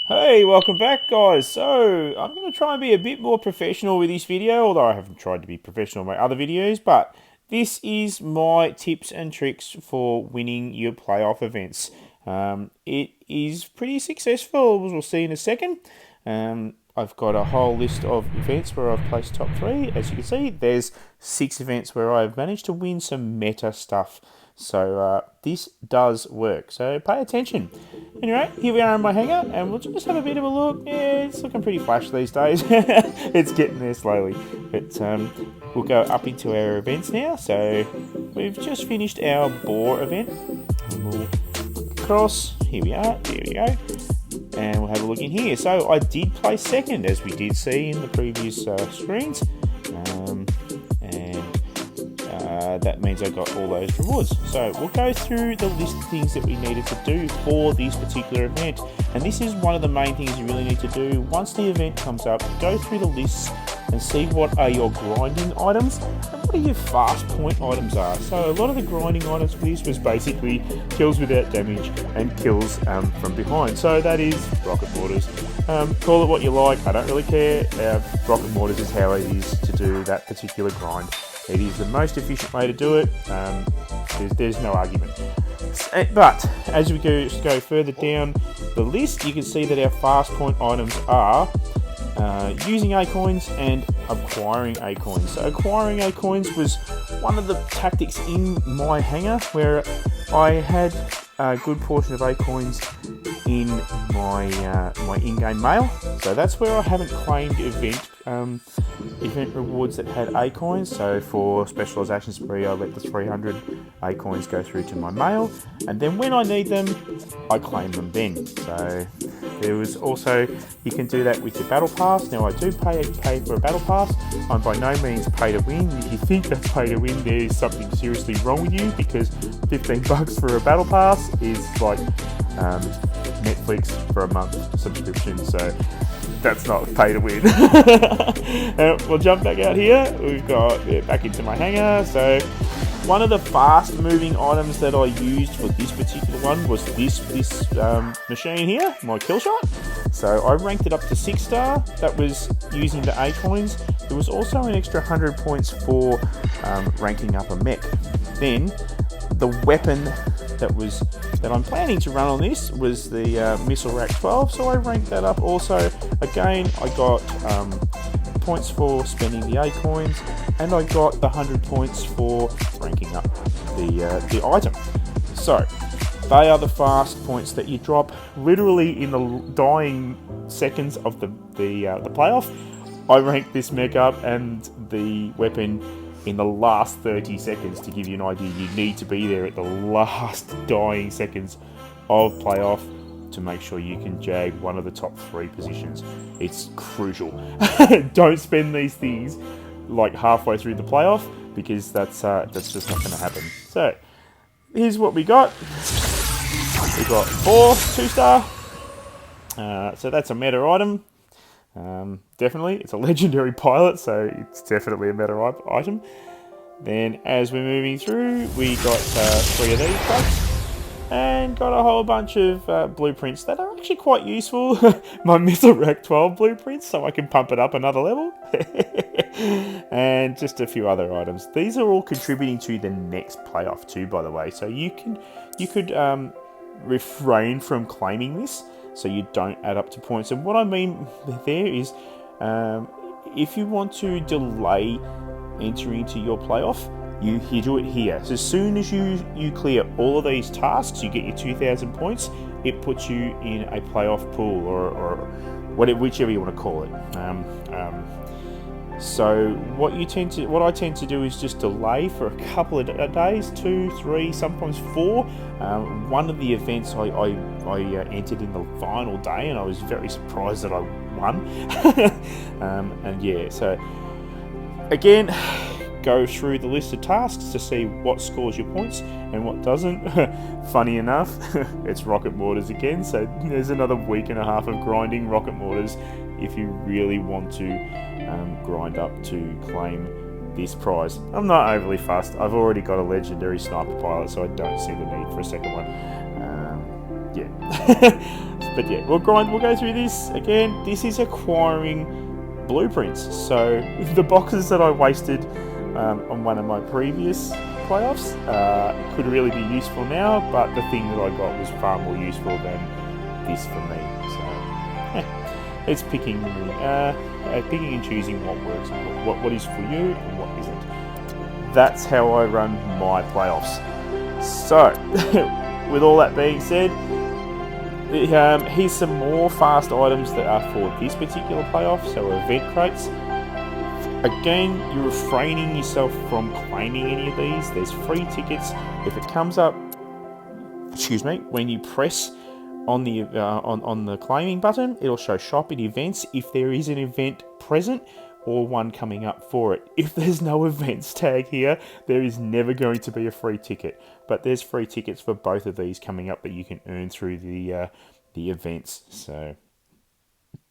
Hey, welcome back guys. So, I'm going to try and be a bit more professional with this video, although I haven't tried to be professional in my other videos, but this is my tips and tricks for winning your playoff events. It is pretty successful, as we'll see in a second. I've got a whole list of events where I've placed top 3. As you can see, there's 6 events where I've managed to win some meta stuff. So this does work, so pay attention. Anyway, here we are in my hangar, and we'll just have a bit of a look. Yeah, it's looking pretty flash these days. It's getting there slowly. But we'll go up into our events now. So we've just finished our boar event. And we'll cross. Here we are. There we go. And we'll have a look in here. So I did place second, as we did see in the previous screens. That means I got all those rewards. So we'll go through the list of things that we needed to do for this particular event. And this is one of the main things you really need to do. Once the event comes up, go through the lists and see what are your grinding items and what are your fast point items are. So a lot of the grinding items for this was basically kills without damage and kills from behind. So that is rocket mortars. Call it what you like, I don't really care. Rocket mortars is how it is to do that particular grind. It is the most efficient way to do it. There's no argument. But as we go further down the list, you can see that our fast point items are using A-coins and acquiring A-coins. So acquiring A-coins was one of the tactics in my hangar, where I had a good portion of A-coins in my in-game mail. So that's where I haven't claimed event rewards that had A-coins. So for Specialization Spree, I let the 300 A-coins go through to my mail, and then when I need them, I claim them then. So there was also, you can do that with your battle pass. Now I do pay for a battle pass. I'm by no means pay to win. If you think that's pay to win, there is something seriously wrong with you, because 15 bucks for a battle pass is like Netflix for a month subscription. So that's not pay to win. We'll jump back out here. We've got back into my hangar. So one of the fast moving items that I used for this particular one was this machine here, my kill shot. So I ranked it up to 6-star. That was using the A-coins. There was also an extra 100 points for ranking up a mech. Then the weapon that I'm planning to run on this was the Missile Rack 12, so I ranked that up also. Again, I got points for spending the A-coins, and I got the 100 points for ranking up the item. So they are the fast points that you drop literally in the dying seconds of the playoff. I ranked this mech up and the weapon in the last 30 seconds. To give you an idea, you need to be there at the last dying seconds of playoff to make sure you can jag one of the top 3 positions. It's crucial. Don't spend these things like halfway through the playoff, because that's just not going to happen. So here's what we got. We got 4 2-star. So that's a meta item. Definitely, it's a legendary pilot, so it's definitely a meta item. Then, as we're moving through, we got 3 of these trucks, and got a whole bunch of blueprints that are actually quite useful. My Missile Rack 12 blueprints, so I can pump it up another level. And just a few other items. These are all contributing to the next playoff too, by the way. So you could refrain from claiming this, so you don't add up to points. And what I mean there is, if you want to delay entering into your playoff, you do it here. So as soon as you clear all of these tasks, you get your 2,000 points. It puts you in a playoff pool, or whichever you want to call it. So what I tend to do is just delay for a couple of days, 2, 3, sometimes 4. One of the events I entered in the final day, and I was very surprised that I won. And yeah, so again, go through the list of tasks to see what scores your points and what doesn't. Funny enough, it's rocket mortars again, so there's another week and a half of grinding rocket mortars if you really want to grind up to claim this prize. I'm not overly fussed. I've already got a legendary sniper pilot, so I don't see the need for a second one. yeah. But yeah, we'll go through this again. This is acquiring blueprints. So the boxes that I wasted on one of my previous playoffs could really be useful now, but the thing that I got was far more useful than this for me. So it's picking and choosing what works, what is for you and what isn't. That's how I run my playoffs. So with all that being said, here's some more fast items that are for this particular playoff. So event crates. Again, you're refraining yourself from claiming any of these. There's free tickets. If it comes up, when you press on the claiming button, it'll show shop in events if there is an event present or one coming up for it. If there's no events tag here, there is never going to be a free ticket. But there's free tickets for both of these coming up that you can earn through the events. So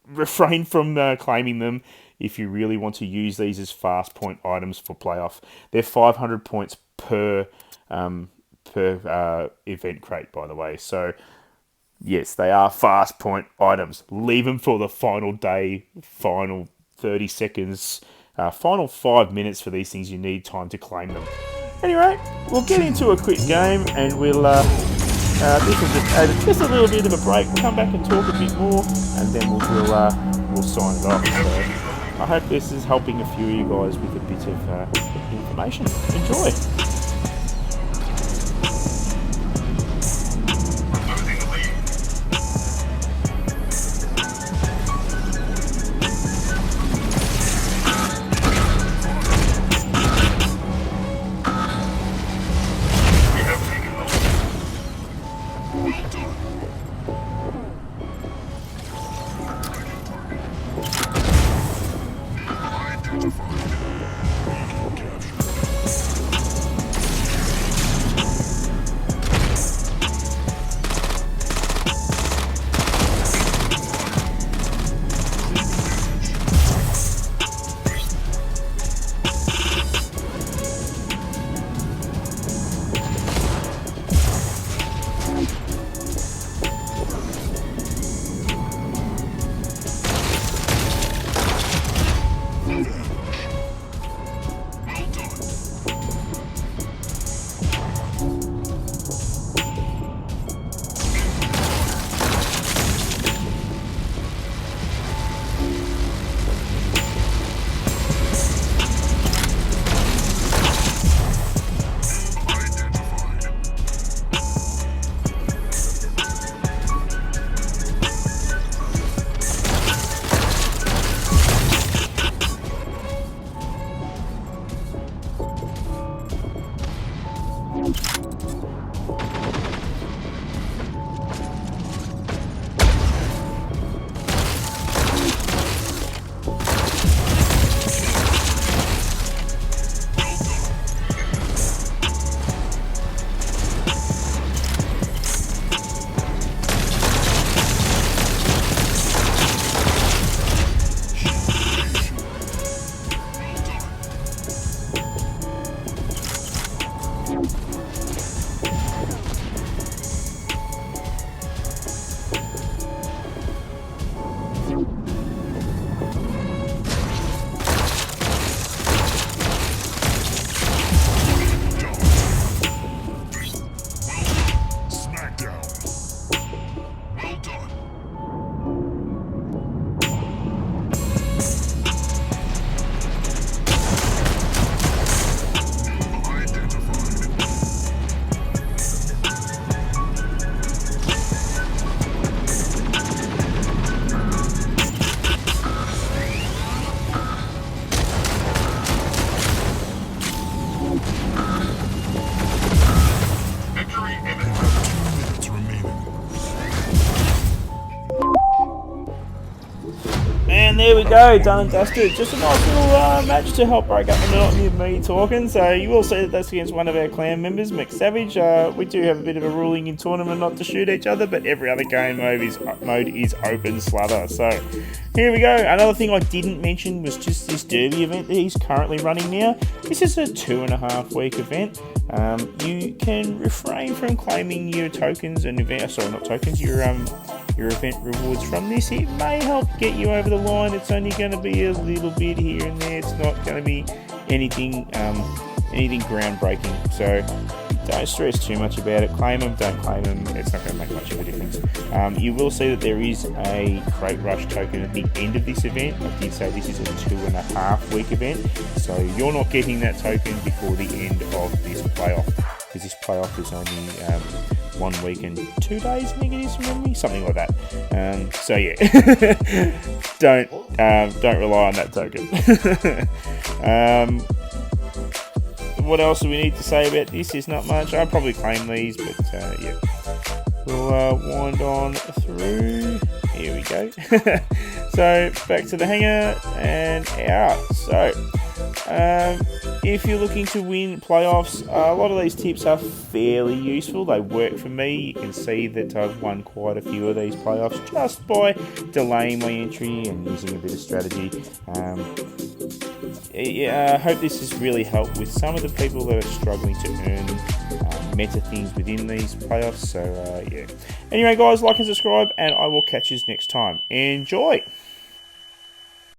refrain from claiming them if you really want to use these as fast point items for playoff. They're 500 points per event crate, by the way. So yes, they are fast point items. Leave them for the final day, final 30 seconds, final 5 minutes for these things. You need time to claim them. Anyway, we'll get into a quick game, and we'll this will just add just a little bit of a break. We'll come back and talk a bit more, and then we'll sign it off. So I hope this is helping a few of you guys with a bit of information. Enjoy. And there we go, done and dusted. Just a nice little match to help break up the monotony of me talking. So you will see that that's against one of our clan members, Mech Savage. We do have a bit of a ruling in tournament not to shoot each other, but every other game mode is open slather. So here we go. Another thing I didn't mention was just this derby event that he's currently running now. This is a 2.5 week event. You can refrain from claiming your tokens and your event rewards from this. It may help get you over the line. It's only going to be a little bit here and there. It's not going to be anything groundbreaking. So don't stress too much about it. Claim them, don't claim them. It's not going to make much of a difference. You will see that there is a crate rush token at the end of this event. I did say this is a 2.5 week event, so you're not getting that token before the end of this playoff, because this playoff is only 1 week and 2 days, I think it is from memory, something like that. So yeah, don't rely on that token. What else do we need to say about this? There's not much. I'll probably claim these, but yeah. We'll wind on through. Here we go. So back to the hangar and out. So if you're looking to win playoffs, a lot of these tips are fairly useful. They work for me. You can see that I've won quite a few of these playoffs just by delaying my entry and using a bit of strategy. I hope this has really helped with some of the people that are struggling to earn meta things within these playoffs. So yeah. Anyway, guys, like and subscribe, and I will catch you next time. Enjoy!